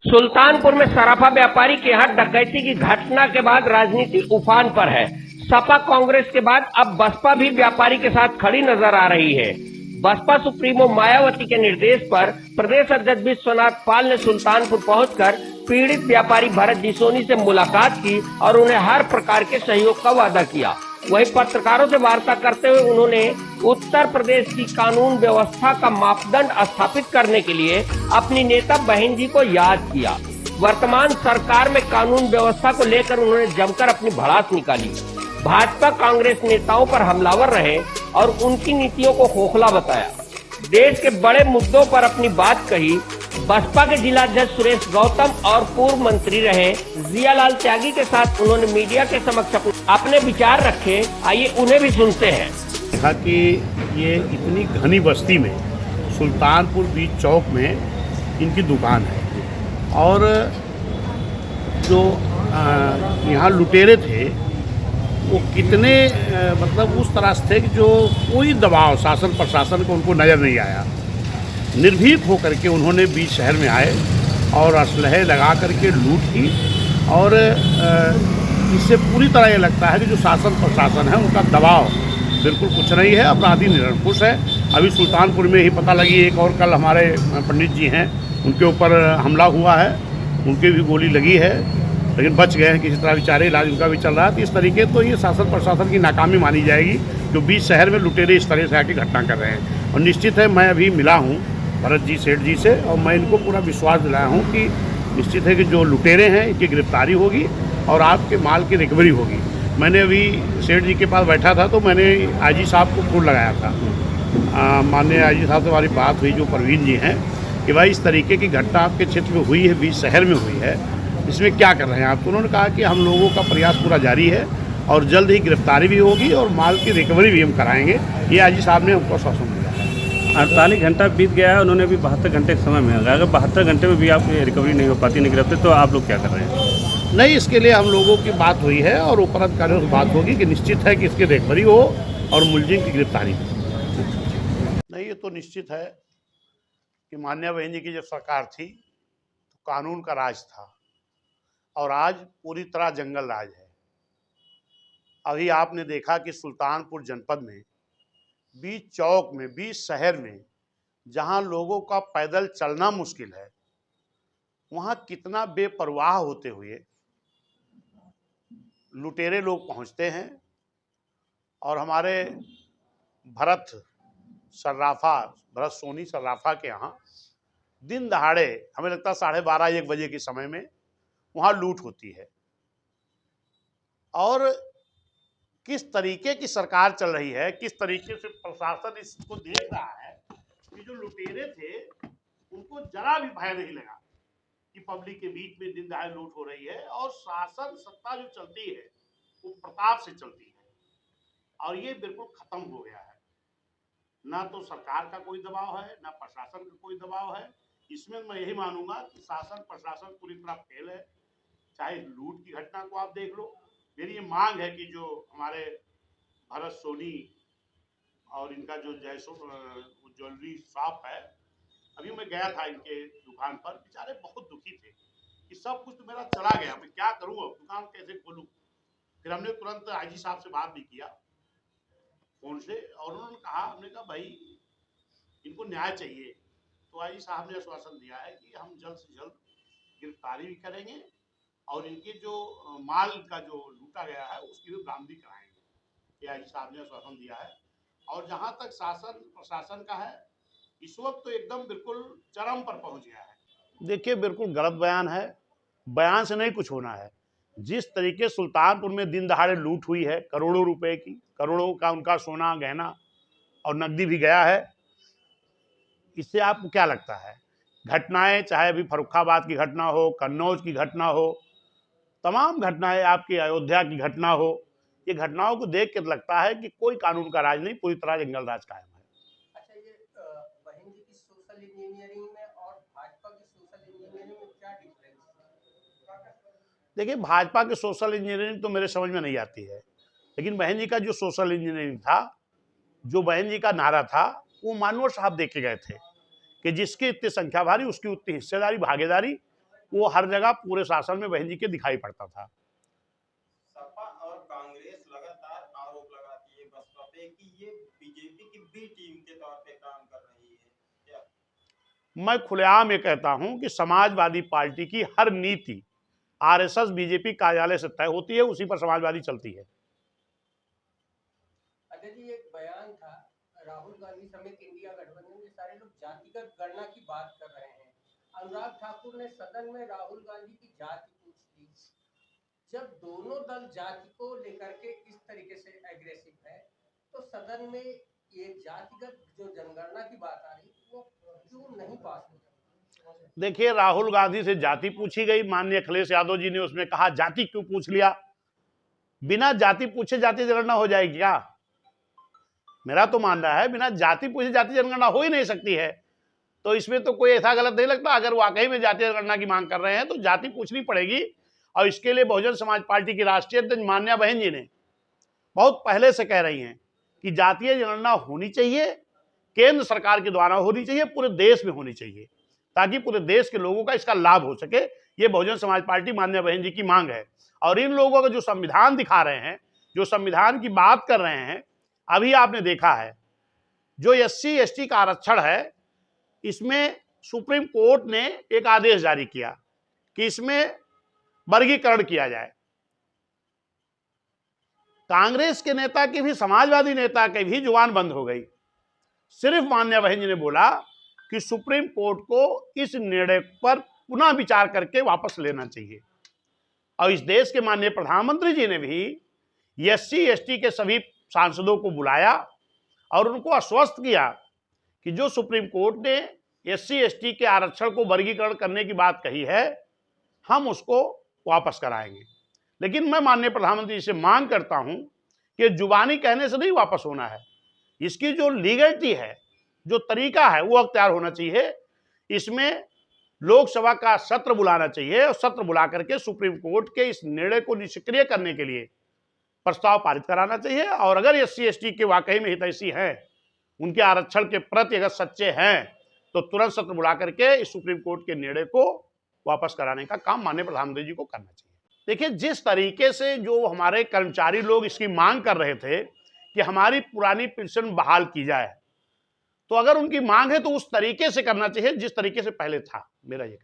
सुल्तानपुर में सराफा व्यापारी के यहाँ डकैती की घटना के बाद राजनीति उफान पर है। सपा कांग्रेस के बाद अब बसपा भी व्यापारी के साथ खड़ी नजर आ रही है। बसपा सुप्रीमो मायावती के निर्देश पर प्रदेश अध्यक्ष विश्वनाथ पाल ने सुल्तानपुर पहुंचकर पीड़ित व्यापारी भरत जी सोनी से मुलाकात की और उन्हें हर प्रकार के सहयोग का वादा किया। वहीं पत्रकारों से वार्ता करते हुए उन्होंने उत्तर प्रदेश की कानून व्यवस्था का मापदंड स्थापित करने के लिए अपनी नेता बहन जी को याद किया। वर्तमान सरकार में कानून व्यवस्था को लेकर उन्होंने जमकर अपनी भड़ास निकाली। भाजपा कांग्रेस नेताओं पर हमलावर रहे और उनकी नीतियों को खोखला बताया। देश के बड़े मुद्दों पर अपनी बात कही। बसपा के जिलाध्यक्ष सुरेश गौतम और पूर्व मंत्री रहे जियालाल त्यागी के साथ उन्होंने मीडिया के समक्ष अपने विचार रखे। आइए उन्हें भी सुनते हैं। कहा कि ये इतनी घनी बस्ती में सुल्तानपुर बीच चौक में इनकी दुकान है और जो यहाँ लुटेरे थे वो कितने मतलब उस तरह से थे कि जो कोई दबाव शासन प्रशासन को उनको नज़र नहीं आया। निर्भीक होकर के उन्होंने बीच शहर में आए और असलहे लगा करके लूट की और इससे पूरी तरह ये लगता है कि जो शासन प्रशासन है उनका दबाव बिल्कुल कुछ नहीं है, अपराधी निरंकुश है। अभी सुल्तानपुर में ही पता लगी, एक और कल हमारे पंडित जी हैं उनके ऊपर हमला हुआ है, उनके भी गोली लगी है लेकिन बच गए हैं किसी तरह, बेचारे इलाज उनका भी चल रहा है। तो इस तरीके तो ये शासन प्रशासन की नाकामी मानी जाएगी जो बीच शहर में लुटेरे इस तरह से आके घटना कर रहे हैं। और निश्चित है मैं अभी मिला हूँ भरत जी सेठ जी से और मैं इनको पूरा विश्वास दिलाया हूँ कि निश्चित है कि जो लुटेरे हैं इनकी गिरफ्तारी होगी और आपके माल की रिकवरी होगी। मैंने अभी सेठ जी के पास बैठा था तो मैंने आईजी साहब को फोन लगाया था। माननीय आईजी साहब से हमारी बात हुई जो परवीन जी हैं कि भाई इस तरीके की घटना आपके क्षेत्र में हुई है, बीच शहर में हुई है, इसमें क्या कर रहे हैं आप। तो उन्होंने कहा कि हम लोगों का प्रयास पूरा जारी है और जल्द ही गिरफ्तारी भी होगी और माल की रिकवरी भी हम कराएंगे। ये आईजी साहब ने हमको आश्वासन दिया है। 48 घंटा बीत गया है, उन्होंने अभी 72 घंटे का समय मांगा। अगर 72 घंटे में भी आप रिकवरी नहीं हो पाती, नहीं गिरफ्तार, तो आप लोग क्या कर रहे हैं? नहीं, इसके लिए हम लोगों की बात हुई है और ऊपर अधिकारियों से बात होगी कि निश्चित है कि इसकी रिकवरी हो और मुलजिम की गिरफ्तारी हो। नहीं, ये तो निश्चित है कि मान्या बहन जी की जब सरकार थी तो कानून का राज था और आज पूरी तरह जंगल राज है। अभी आपने देखा कि सुल्तानपुर जनपद में बीच चौक में, बीच शहर में, जहां लोगों का पैदल चलना मुश्किल है, वहां कितना बेपरवाह होते हुए लुटेरे लोग पहुंचते हैं और हमारे भरत सोनी सर्राफा के यहाँ दिन दहाड़े, हमें लगता है 12:30-1 बजे के समय में वहां लूट होती है। और किस तरीके की सरकार चल रही है, किस तरीके से प्रशासन इसको देख रहा है कि जो लुटेरे थे उनको जरा भी भय नहीं लगा कि पब्लिक के बीच में दिन दहाड़े लूट हो रही है। और शासन सत्ता जो चलती है वो प्रताप से चलती है और ये बिल्कुल खत्म हो गया है। ना तो सरकार का कोई दबाव है, ना प्रशासन का कोई दबाव है। इसमें मैं यही मानूंगा कि शासन प्रशासन पूरी तरह फेल है। चाहे लूट की घटना को आप देख लो। मेरी ये मांग है कि जो हमारे भरत सोनी और इनका जो ज्वेलरी शॉप है, अभी मैं गया था इनके दुकान पर, बेचारे बहुत दुखी थे कि सब कुछ तो मेरा चला गया, मैं क्या करूं, अब दुकान कैसे खोलूं। फिर हमने तुरंत आईजी साहब से बात भी किया फोन से और उन्होंने कहा, हमने कहा भाई इनको न्याय चाहिए। तो आईजी साहब ने आश्वासन दिया है कि हम जल्द से जल्द गिरफ्तारी भी करेंगे और इनके जो माल का जो लूटा गया है उसकी भी बरामदी कराएंगे। ये आईजी साहब ने आश्वासन दिया है। और जहां तक शासन प्रशासन का है, इस वक्त तो एकदम बिल्कुल चरम पर पहुंच गया है। देखिए, बिल्कुल गलत बयान है, बयान से नहीं कुछ होना है। जिस तरीके सुल्तानपुर में दिन दहाड़े लूट हुई है, करोड़ों रुपए की, करोड़ों का उनका सोना गहना और नकदी भी गया है, इससे आपको क्या लगता है? घटनाएं चाहे अभी फर्रुखाबाद की घटना हो, कन्नौज की घटना हो, तमाम घटनाएं, आपकी अयोध्या की घटना हो, ये घटनाओं को देख के लगता है कि कोई कानून का राज नहीं, पूरी तरह जंगल राज कायम है। अच्छा, ये बहन जी की सोशल इंजीनियरिंग में और भाजपा की सोशल इंजीनियरिंग में क्या डिफरेंस है? देखिए, भाजपा की सोशल इंजीनियरिंग तो मेरे समझ में नहीं आती है, लेकिन बहन जी का जो सोशल इंजीनियरिंग था, जो बहन जी का नारा था वो मानवर साहब देखे गए थे कि जिसकी इतनी संख्या भारी उसकी उतनी हिस्सेदारी भागीदारी वो हर जगह पूरे शासन में बहन जी के दिखाई पड़ता था। सपा और कांग्रेस लगातार आरोप लगाती है बसपा पे कि ये बीजेपी की बी टीम के तौर पे काम कर रही है। क्या मैं खुलेआम ये कहता हूं कि समाजवादी पार्टी की हर नीति आरएसएस बीजेपी कार्यालय से तय होती है, उसी पर समाजवादी चलती है। अजय जी, एक बयान था राहुल गांधी समेत इंडिया गठबंधन के सारे लोग जातिगत गणना की बात कर रहे हैं। अनुराग ठाकुर ने सदन में राहुल गांधी की जाति पूछ ली। जब दोनों दल जाति को लेकर के इस तरीके से एग्रेसिव है तो सदन में ये जातिगत जो जनगणना की बात आ रही वो क्यों नहीं पास हो? देखिए, राहुल गांधी से जाति पूछी गई, माननीय अखिलेश यादव जी ने उसमें कहा जाति क्यों पूछ लिया। बिना जाति पूछे जाति जनगणना हो जाएगी क्या? मेरा तो मानना है बिना जाति पूछे जाति जनगणना हो ही नहीं सकती है। तो इसमें तो कोई ऐसा गलत नहीं लगता। अगर वाकई में जाति जनगणना की मांग कर रहे हैं तो जाति पूछनी पड़ेगी, और इसके लिए बहुजन समाज पार्टी की राष्ट्रीय अध्यक्ष मान्या बहन जी ने बहुत पहले से कह रही हैं कि जातीय जनगणना होनी चाहिए, केंद्र सरकार के द्वारा होनी चाहिए, पूरे देश में होनी चाहिए, ताकि पूरे देश के लोगों का इसका लाभ हो सके। ये बहुजन समाज पार्टी मान्या बहन जी की मांग है। और इन लोगों का जो संविधान दिखा रहे हैं, जो संविधान की बात कर रहे हैं, अभी आपने देखा है जो SC ST का आरक्षण है, इसमें सुप्रीम कोर्ट ने एक आदेश जारी किया कि इसमें वर्गीकरण किया जाए। कांग्रेस के नेता की भी, समाजवादी नेता की भी जुबान बंद हो गई। सिर्फ मान्या बहन जी ने बोला कि सुप्रीम कोर्ट को इस निर्णय पर पुनः विचार करके वापस लेना चाहिए। और इस देश के माननीय प्रधानमंत्री जी ने भी SC ST के सभी सांसदों को बुलाया और उनको आश्वस्त किया कि जो सुप्रीम कोर्ट ने SC ST के आरक्षण को वर्गीकरण करने की बात कही है, हम उसको वापस कराएंगे। लेकिन मैं माननीय प्रधानमंत्री जी से मांग करता हूं कि जुबानी कहने से नहीं वापस होना है, इसकी जो लीगलिटी है, जो तरीका है, वो अख्तियार होना चाहिए। इसमें लोकसभा का सत्र बुलाना चाहिए और सत्र बुला करके सुप्रीम कोर्ट के इस निर्णय को निष्क्रिय करने के लिए प्रस्ताव पारित कराना चाहिए। और अगर SC ST के वाकई में हितैषी हैं, उनके आरक्षण के प्रति अगर सच्चे हैं, तो तुरंत सत्र बुला करके इस सुप्रीम कोर्ट के निर्णय को वापस कराने का काम माननीय प्रधानमंत्री जी को करना चाहिए। देखिए, जिस तरीके से जो हमारे कर्मचारी लोग इसकी मांग कर रहे थे कि हमारी पुरानी पेंशन बहाल की जाए, तो अगर उनकी मांग है तो उस तरीके से करना चाहिए जिस तरीके से पहले था। मेरा ये